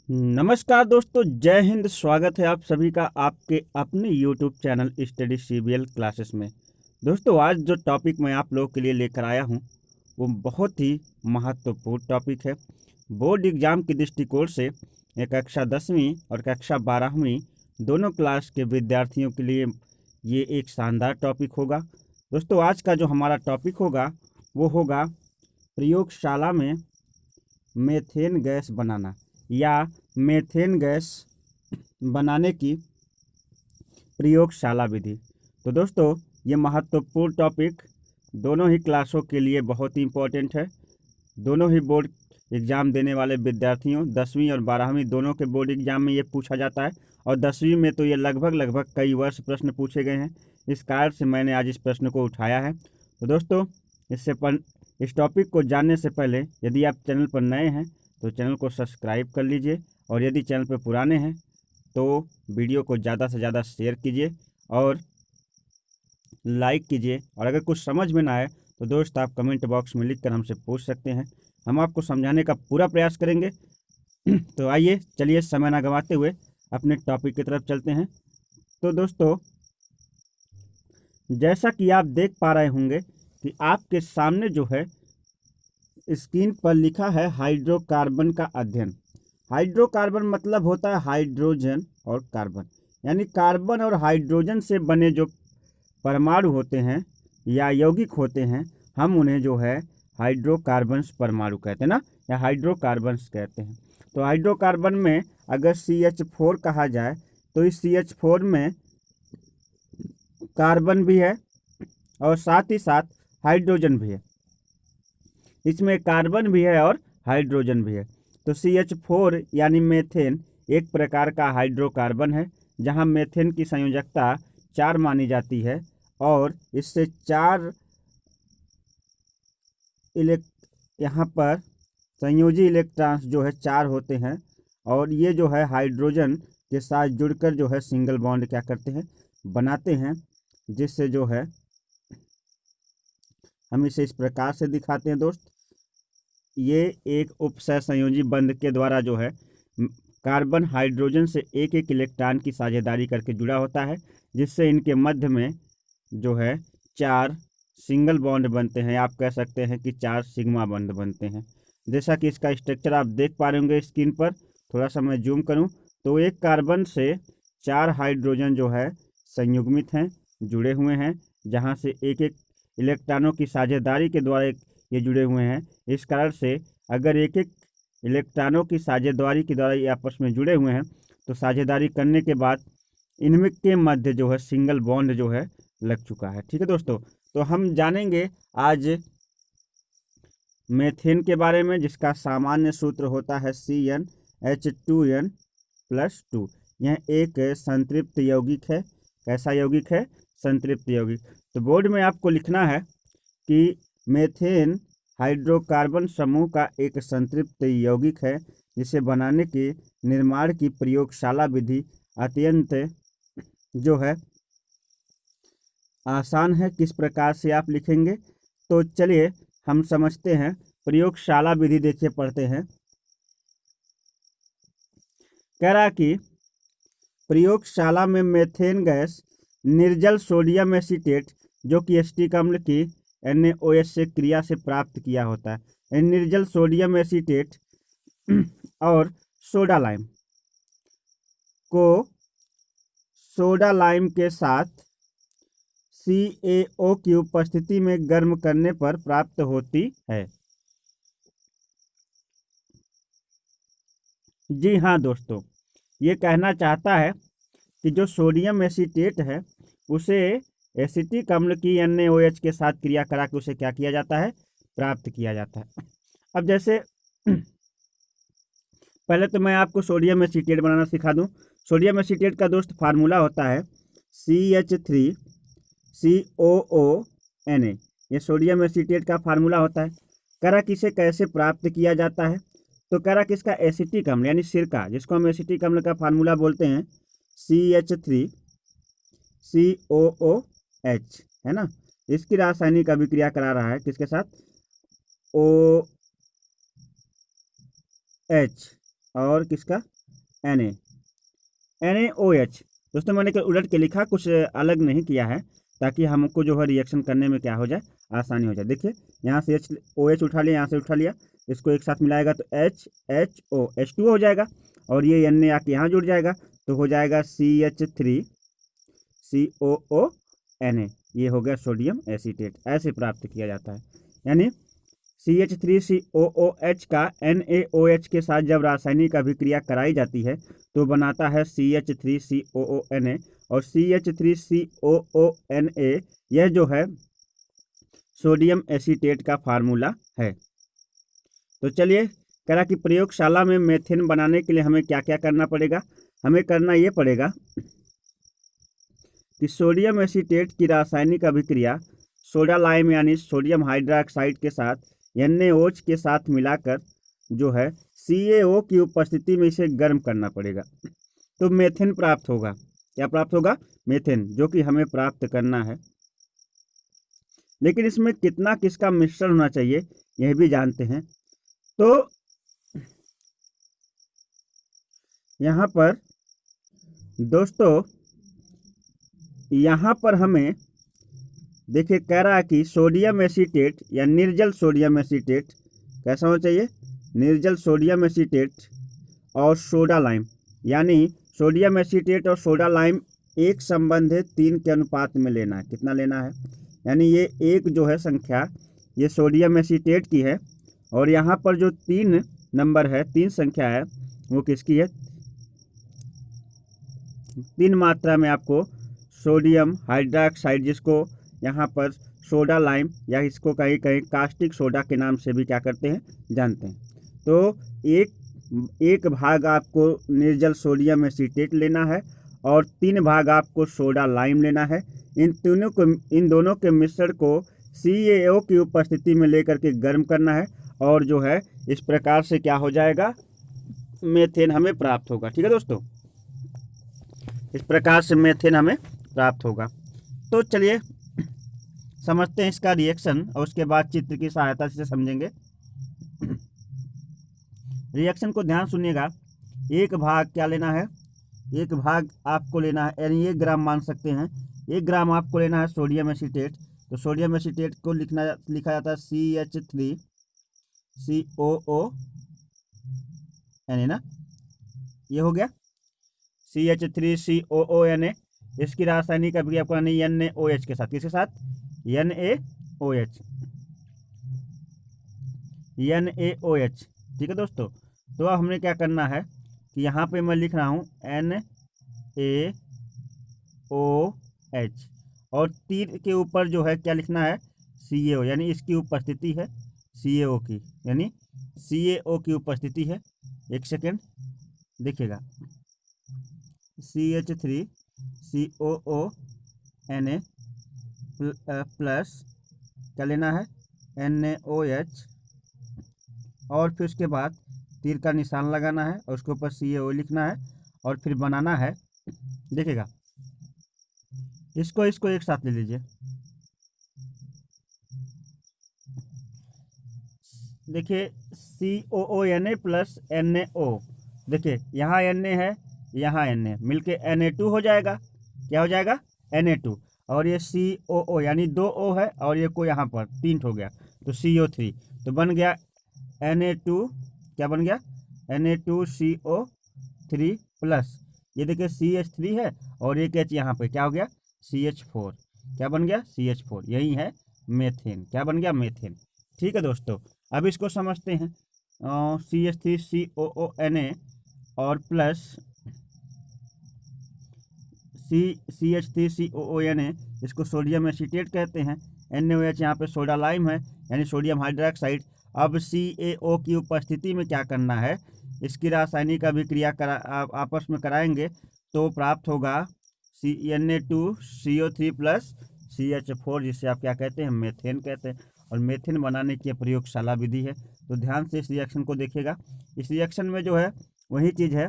नमस्कार दोस्तों, जय हिंद। स्वागत है आप सभी का आपके अपने YouTube channel study CBL classes में। दोस्तों, आज जो टॉपिक मैं आप लोगों के लिए लेकर आया हूं वो बहुत ही महत्वपूर्ण टॉपिक है। बोर्ड एग्जाम के दृष्टिकोण से ये कक्षा 10वीं और कक्षा 12वीं दोनों क्लास के विद्यार्थियों के लिए ये एक शानदार टॉपिक होगा। दोस्तों, आज का जो हमारा टॉपिक होगा वो होगा प्रयोगशाला में मेथेन गैस बनाना या मेथेन गैस बनाने की प्रयोगशाला विधि। तो दोस्तों, ये महत्वपूर्ण टॉपिक दोनों ही क्लासों के लिए बहुत ही इम्पोर्टेंट है। दोनों ही बोर्ड एग्ज़ाम देने वाले विद्यार्थियों 10वीं और 12वीं दोनों के बोर्ड एग्ज़ाम में ये पूछा जाता है और 10वीं में तो ये लगभग कई वर्ष प्रश्न पूछे गए हैं। इस कारण से मैंने आज इस प्रश्न को उठाया है। तो दोस्तों, इस टॉपिक को जानने से पहले यदि आप चैनल पर नए हैं तो चैनल को सब्सक्राइब कर लीजिए और यदि चैनल पर पुराने हैं तो वीडियो को ज़्यादा से ज़्यादा शेयर कीजिए और लाइक कीजिए। और अगर कुछ समझ में ना आए तो दोस्त आप कमेंट बॉक्स में लिखकर हमसे पूछ सकते हैं, हम आपको समझाने का पूरा प्रयास करेंगे। तो आइए, चलिए समय ना गंवाते हुए अपने टॉपिक की तरफ चलते हैं। तो दोस्तों, जैसा कि आप देख पा रहे होंगे कि आपके सामने जो है स्क्रीन पर लिखा है हाइड्रोकार्बन का अध्ययन। हाइड्रोकार्बन मतलब होता है हाइड्रोजन और कार्बन, यानी कार्बन और हाइड्रोजन से बने जो परमाणु होते हैं या यौगिक होते हैं, हम उन्हें जो है हाइड्रोकार्बन्स परमाणु कहते हैं ना, या हाइड्रोकार्बन्स कहते हैं। तो हाइड्रोकार्बन में अगर CH4 कहा जाए तो इस CH4 में कार्बन भी है और साथ ही साथ हाइड्रोजन भी है। इसमें कार्बन भी है और हाइड्रोजन भी है। तो CH4 यानी मेथेन एक प्रकार का हाइड्रोकार्बन है, जहां मेथेन की संयोजकता 4 मानी जाती है और इससे 4 यहाँ पर संयोजी इलेक्ट्रॉन्स जो है 4 होते हैं और ये जो है हाइड्रोजन के साथ जुड़कर जो है सिंगल बॉन्ड क्या करते हैं, बनाते हैं, जिससे जो है हम इसे इस प्रकार से दिखाते हैं दोस्त। ये एक उपसहसंयोजी बंध के द्वारा जो है कार्बन हाइड्रोजन से एक एक इलेक्ट्रॉन की साझेदारी करके जुड़ा होता है, जिससे इनके मध्य में जो है 4 सिंगल बॉन्ड बनते हैं। आप कह सकते हैं कि 4 सिग्मा बॉन्ड बनते हैं। जैसा कि इसका स्ट्रक्चर आप देख पा रहे होंगे स्क्रीन पर, थोड़ा सा मैं जूम करूं तो एक कार्बन से 4 हाइड्रोजन जो है संयुग्मित हैं, जुड़े हुए हैं, जहां से एक एक इलेक्ट्रॉनों की साझेदारी के द्वारा ये जुड़े हुए हैं। इस कारण से अगर एक एक इलेक्ट्रॉनों की साझेदारी के द्वारा ये आपस में जुड़े हुए हैं तो साझेदारी करने के बाद इनमें के मध्य जो है सिंगल बॉन्ड जो है लग चुका है। ठीक है दोस्तों, तो हम जानेंगे आज मेथेन के बारे में, जिसका सामान्य सूत्र होता है CnH2n+2। यह एक संतृप्त यौगिक है। कैसा यौगिक है? संतृप्त यौगिक। तो बोर्ड में आपको लिखना है कि मेथेन हाइड्रोकार्बन समूह का एक संतृप्त यौगिक है, जिसे बनाने के निर्माण की प्रयोगशाला विधि अत्यंत जो है आसान है। किस प्रकार से आप लिखेंगे? तो चलिए हम समझते हैं। प्रयोगशाला विधि देखिए, पढ़ते हैं। कह रहा कि प्रयोगशाला में मेथेन गैस निर्जल सोडियम एसीटेट जो कि एसिटिक अम्ल की NaOH से क्रिया से प्राप्त किया होता है। निर्जल सोडियम एसीटेट और सोडा लाइम को सोडा लाइम के साथ CaO की उपस्थिति में गर्म करने पर प्राप्त होती है। जी हाँ दोस्तों, ये कहना चाहता है कि जो सोडियम एसीटेट है उसे एसिटिक अम्ल की NaOH के साथ क्रिया करा के उसे क्या किया जाता है? प्राप्त किया जाता है। अब जैसे पहले तो मैं आपको सोडियम एसीटेट बनाना सिखा दूं। सोडियम एसीटेट का दोस्त फार्मूला होता है CH3COONA। ये सोडियम एसीटेट का फार्मूला होता है। करा किसे कैसे प्राप्त किया जाता है? तो करा किसका? एसिटिक अम्ल यानी सिरका, जिसको हम एसिटिक अम्ल का फार्मूला बोलते हैं CH3COOH, है ना। इसकी रासायनिक अभिक्रिया करा रहा है किसके साथ? OH और किसका? NaOH। दोस्तों मैंने उलट के लिखा, कुछ अलग नहीं किया है, ताकि हमको जो है रिएक्शन करने में क्या हो जाए, आसानी हो जाए। देखिए यहाँ से OH उठा लिया, यहाँ से उठा लिया, इसको एक साथ मिलाएगा तो HHO H2 हो जाएगा, और ये Na आके यहाँ जुड़ जाएगा तो हो जाएगा CH3COONA। ये हो गया सोडियम एसीटेट। ऐसे प्राप्त किया जाता है, यानी CH3COOH का NaOH के साथ जब रासायनिक अभिक्रिया कराई जाती है तो बनाता है CH3COONA, और CH3COONA यह जो है सोडियम एसीटेट का फार्मूला है। तो चलिए, कह रहा कि प्रयोगशाला में मेथेन बनाने के लिए हमें क्या क्या करना पड़ेगा। हमें करना ये पड़ेगा कि सोडियम एसीटेट की रासायनिक अभिक्रिया सोडा लाइम यानी सोडियम हाइड्रोक्साइड के साथ NaOH के साथ मिलाकर जो है CaO की उपस्थिति में इसे गर्म करना पड़ेगा, तो मेथेन प्राप्त होगा। क्या प्राप्त होगा? मेथेन, जो कि हमें प्राप्त करना है। लेकिन इसमें कितना किसका मिश्रण होना चाहिए यह भी जानते हैं। तो यहाँ पर दोस्तों, यहाँ पर हमें देखिए कह रहा है कि सोडियम एसीटेट या निर्जल सोडियम एसीटेट कैसा होना चाहिए, निर्जल सोडियम एसीटेट और सोडा लाइम, यानी सोडियम एसीटेट और सोडा लाइम एक संबंध 3 के अनुपात में लेना है। कितना लेना है, यानी ये एक जो है संख्या ये सोडियम एसीटेट की है, और यहाँ पर जो 3 नंबर है, 3 संख्या है, वो किसकी है, 3 मात्रा में आपको सोडियम हाइड्रोक्साइड, जिसको यहाँ पर सोडा लाइम या इसको कहीं कहीं कास्टिक सोडा के नाम से भी क्या करते हैं, जानते हैं। तो एक भाग आपको निर्जल सोडियम एसीटेट लेना है और 3 भाग आपको सोडा लाइम लेना है। इन दोनों के मिश्रण को CaO की उपस्थिति में लेकर के गर्म करना है, और जो है इस प्रकार से क्या हो जाएगा, मेथेन हमें प्राप्त होगा। ठीक है दोस्तों, इस प्रकार से मेथेन हमें प्राप्त होगा। तो चलिए समझते हैं इसका रिएक्शन, और उसके बाद चित्र की सहायता से समझेंगे। रिएक्शन को ध्यान सुनिएगा। एक भाग क्या लेना है, एक भाग आपको लेना है, यानी 1 ग्राम मान सकते हैं, 1 ग्राम आपको लेना है सोडियम एसीटेट। तो सोडियम एसीटेट को लिखा जाता है CH3COONA ना, ये हो गया CH3COONA। इसकी रासायनिक अभिक्रिया करानी NaOH के साथ, किसके साथ, NaOH। ठीक है दोस्तों, तो अब हमने क्या करना है कि यहाँ पे मैं लिख रहा हूँ NaOH, और तीर के ऊपर जो है क्या लिखना है, CaO, यानी इसकी उपस्थिति है CaO की, यानी CaO की उपस्थिति है। एक सेकेंड देखिएगा, CH3COONA प्लस क्या लेना है, NaOH, और फिर उसके बाद तीर का निशान लगाना है और उसके ऊपर CaO लिखना है, और फिर बनाना है। देखिएगा, इसको एक साथ ले लीजिए। देखिए COONA प्लस NaO, देखिए यहाँ Na है, यहाँ Na, मिलके Na2 हो जाएगा। क्या हो जाएगा, Na2, और ये COO यानी 2 O है, और ये को यहाँ पर 3 हो गया तो CO3, तो बन गया Na2, क्या बन गया, Na2CO3 प्लस ये देखिए CH3 है, और एक H यहाँ पे क्या हो गया, CH4, क्या बन गया, CH4। यही है मेथेन, क्या बन गया, मेथेन। ठीक है दोस्तों, अब इसको समझते हैं। CH3COONA और प्लस CH3COONA, इसको सोडियम एसीटेट कहते हैं। NaOH यहाँ पे सोडा लाइम है, यानी सोडियम हाइड्रोक्साइड। अब CaO की उपस्थिति में क्या करना है, इसकी रासायनिक अभिक्रिया आपस में कराएंगे तो प्राप्त होगा Na2CO3 प्लस CH4, जिससे आप क्या कहते हैं, मेथेन कहते हैं। और मेथेन बनाने की प्रयोगशाला विधि है। तो ध्यान से इस रिएक्शन को देखिएगा। इस रिएक्शन में जो है वही चीज़ है,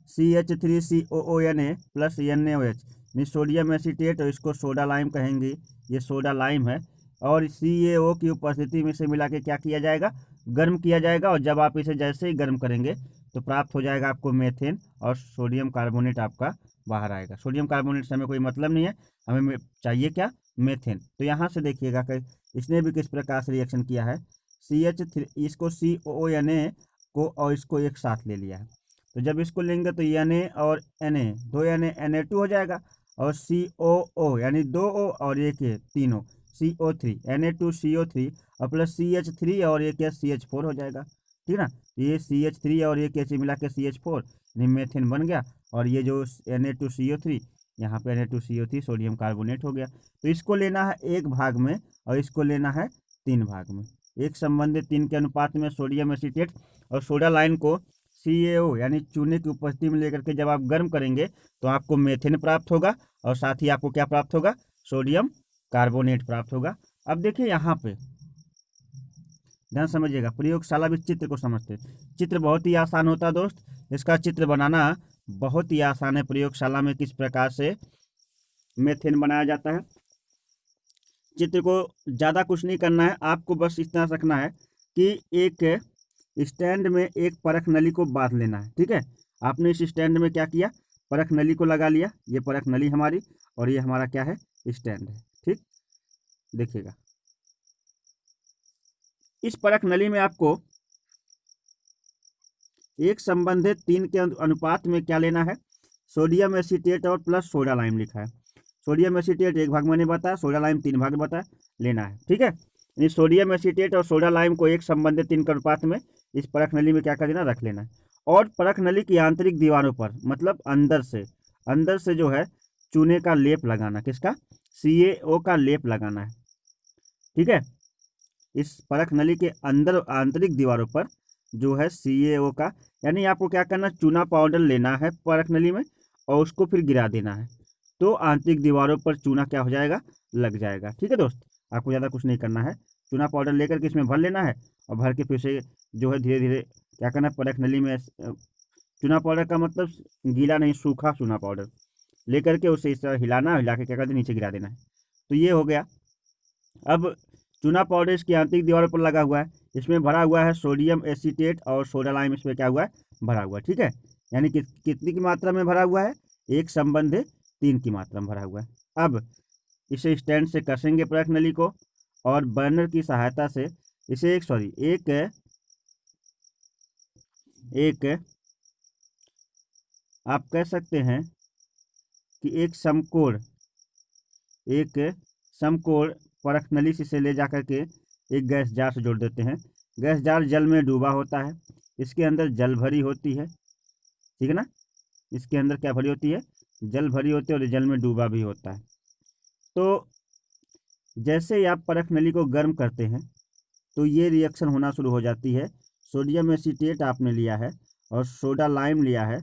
CH3COONA प्लस NaOH, यानी सोडियम एसीटेट, और इसको सोडा लाइम कहेंगे, ये सोडा लाइम है। और CaO की उपस्थिति में से मिला के क्या किया जाएगा, गर्म किया जाएगा। और जब आप इसे जैसे ही गर्म करेंगे तो प्राप्त हो जाएगा आपको मेथेन, और सोडियम कार्बोनेट आपका बाहर आएगा। सोडियम कार्बोनेट से हमें कोई मतलब नहीं है, हमें चाहिए क्या, मेथेन। तो यहाँ से देखिएगा कि इसने भी किस प्रकार से रिएक्शन किया है, CH3 इसको CONA को और इसको एक साथ ले लिया है। तो जब इसको लेंगे तो Na और Na, दो Na2 हो जाएगा, और COO यानी 2O और एक तीनों CO3, Na2CO3 और प्लस CH3 और एक CH4 हो जाएगा। ठीक है ना, ये CH3 और एक H मिला के CH4 यानी मेथेन बन गया, और ये जो Na2CO3 यहाँ पे Na2CO3 सोडियम कार्बोनेट हो गया। तो इसको लेना है एक भाग में और इसको लेना है 3 भाग में। एक संबंधित 3 के अनुपात में सोडियम एसीटेट और सोडा लाइन को CaO यानी चूने की उपस्थिति में लेकर के जब आप गर्म करेंगे तो आपको मेथेन प्राप्त होगा, और साथ ही आपको क्या प्राप्त होगा, सोडियम कार्बोनेट प्राप्त होगा। अब देखिए यहाँ पे ध्यान समझिएगा, प्रयोगशाला भी चित्र को समझते हैं। चित्र बहुत ही आसान होता है दोस्त, इसका चित्र बनाना बहुत ही आसान है। प्रयोगशाला में किस प्रकार से मेथेन बनाया जाता है, चित्र को ज़्यादा कुछ नहीं करना है, आपको बस इतना रखना है कि एक स्टैंड में एक परख नली को बांध लेना है। ठीक है, आपने इस स्टैंड में क्या किया, परख नली को लगा लिया, ये परख नली हमारी, और ये हमारा क्या है, स्टैंड है। ठीक, देखिएगा इस परख नली में आपको एक संबंधित 3 के अनुपात में क्या लेना है, सोडियम एसीटेट और प्लस सोडा लाइम लिखा है। सोडियम एसीटेट एक भाग मैंने बताया, सोडा लाइम 3 भाग बताया, लेना है। ठीक है, यानी सोडियम एसीटेट और सोडा लाइम को एक संबंधित 3 के अनुपात में इस परख नली में क्या कर देना, रख लेना है। और परख नली की आंतरिक दीवारों पर, मतलब अंदर से जो है चूने का लेप लगाना, किसका, CaO का लेप लगाना है। ठीक है, इस परख नली के अंदर आंतरिक दीवारों पर जो है CaO का, यानी आपको क्या करना, चूना पाउडर लेना है परख नली में और उसको फिर गिरा देना है, तो आंतरिक दीवारों पर चूना क्या हो जाएगा, लग जाएगा। ठीक है दोस्त, आपको ज़्यादा कुछ नहीं करना है, चूना पाउडर लेकर के इसमें भर लेना है, और भर के फिर से जो है धीरे धीरे क्या करना है, परख नली में चूना पाउडर का मतलब गीला नहीं, सूखा चूना पाउडर लेकर के उसे इस तरह हिलाना, हिला के क्या करते नीचे गिरा देना है। तो ये हो गया। अब चूना पाउडर इसकी आंतरिक दीवारों पर लगा हुआ है, इसमें भरा हुआ है सोडियम एसीटेट और सोडा लाइम, इसमें क्या हुआ है, भरा हुआ है। ठीक है, यानी कि कितनी की मात्रा में भरा हुआ है, एक संबंधित 3 की मात्रा में भरा हुआ है। अब इसे स्टैंड से कसेंगे परख नली को, और बर्नर की सहायता से इसे एक आप कह सकते हैं कि एक समकोण परख नली से इसे ले जाकर के एक गैस जार से जोड़ देते हैं। गैस जार जल में डूबा होता है, इसके अंदर जल भरी होती है। ठीक है ना, इसके अंदर क्या भरी होती है, जल भरी होती है, और जल में डूबा भी होता है। तो जैसे ही आप परख नली को गर्म करते हैं तो ये रिएक्शन होना शुरू हो जाती है। सोडियम एसीटेट आपने लिया है और सोडा लाइम लिया है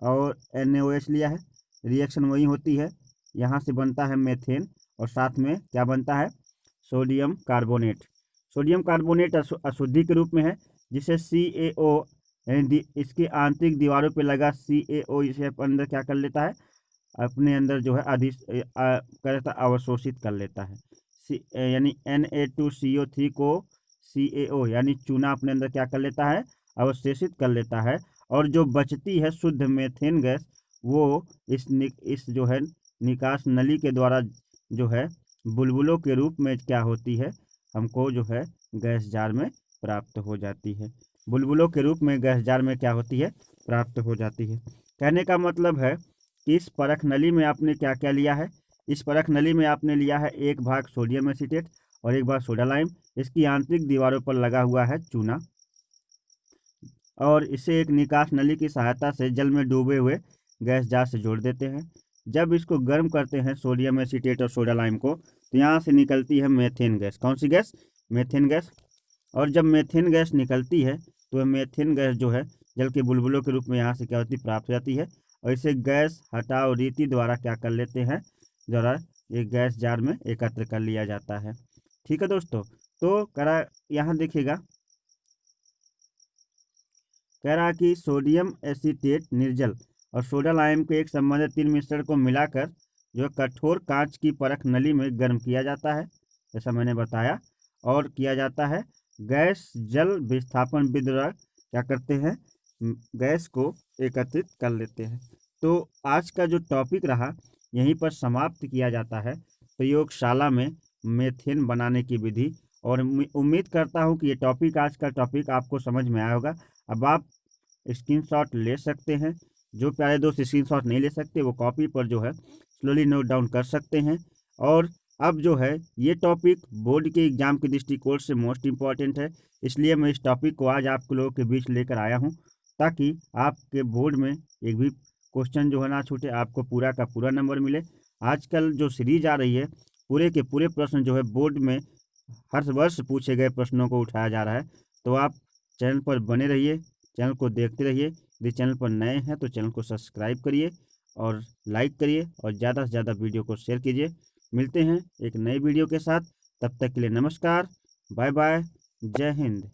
और NaOH लिया है, रिएक्शन वही होती है, यहाँ से बनता है मेथेन, और साथ में क्या बनता है, सोडियम कार्बोनेट। सोडियम कार्बोनेट अशुद्धि के रूप में है, जिसे CaO यानी इसके आंतरिक दीवारों पर लगा CaO इसे अंदर क्या कर लेता है, अपने अंदर जो है अवशोषित कर लेता है। यानी Na2CO3 को CaO यानी चूना अपने अंदर क्या कर लेता है, अवशोषित कर लेता है, और जो बचती है शुद्ध मेथेन गैस वो इस जो है निकास नली के द्वारा जो है बुलबुलों के रूप में क्या होती है, हमको जो है गैस जार में प्राप्त हो जाती है। बुलबुलों के रूप में गैस जार में क्या होती है, प्राप्त हो जाती है। कहने का मतलब है कि इस परख नली में आपने क्या क्या लिया है, इस परख नली में आपने लिया है एक भाग सोडियम एसीटेट और एक भाग सोडा लाइम, इसकी आंतरिक दीवारों पर लगा हुआ है चूना, और इसे एक निकास नली की सहायता से जल में डूबे हुए गैस जार से जोड़ देते हैं। जब इसको गर्म करते हैं सोडियम एसीटेट और सोडा लाइम को, तो यहाँ से निकलती है मेथेन गैस। कौन सी गैस, मेथेन गैस। और जब मेथेन गैस निकलती है तो मेथेन गैस जो है जल के बुलबुलों के रूप में यहाँ से क्या होती, प्राप्त हो जाती है, और इसे गैस हटाओ रीति द्वारा क्या कर लेते हैं, द्वारा एक गैस जार में एकत्र कर लिया जाता है। ठीक है दोस्तों, तो करा यहाँ देखिएगा, कह रहा कि सोडियम एसीटेट निर्जल और सोडा लाइम के एक संबंधित 3 मिश्रण को मिलाकर जो कठोर कांच की परख नली में गर्म किया जाता है, जैसा मैंने बताया, और किया जाता है गैस जल विस्थापन विधि द्वारा क्या करते हैं, गैस को एकत्रित कर लेते हैं। तो आज का जो टॉपिक रहा यहीं पर समाप्त किया जाता है, प्रयोगशाला में मीथेन बनाने की विधि। और उम्मीद करता हूँ कि ये टॉपिक, आज का टॉपिक आपको समझ में आया होगा। अब आप स्क्रीनशॉट ले सकते हैं। जो प्यारे दोस्त स्क्रीनशॉट नहीं ले सकते वो कॉपी पर जो है स्लोली नोट डाउन कर सकते हैं। और अब जो है ये टॉपिक बोर्ड के एग्जाम के दृष्टिकोण से मोस्ट इम्पॉर्टेंट है, इसलिए मैं इस टॉपिक को आज आप लोगों के बीच लेकर आया हूँ, ताकि आपके बोर्ड में एक भी क्वेश्चन जो है ना छूटे, आपको पूरा का पूरा नंबर मिले। आजकल जो सीरीज आ रही है, पूरे के पूरे प्रश्न जो है बोर्ड में हर वर्ष पूछे गए प्रश्नों को उठाया जा रहा है। तो आप चैनल पर बने रहिए, चैनल को देखते रहिए। यदि चैनल पर नए हैं तो चैनल को सब्सक्राइब करिए और लाइक करिए और ज़्यादा से ज़्यादा वीडियो को शेयर कीजिए। मिलते हैं एक नई वीडियो के साथ, तब तक के लिए नमस्कार, बाय बाय, जय हिंद।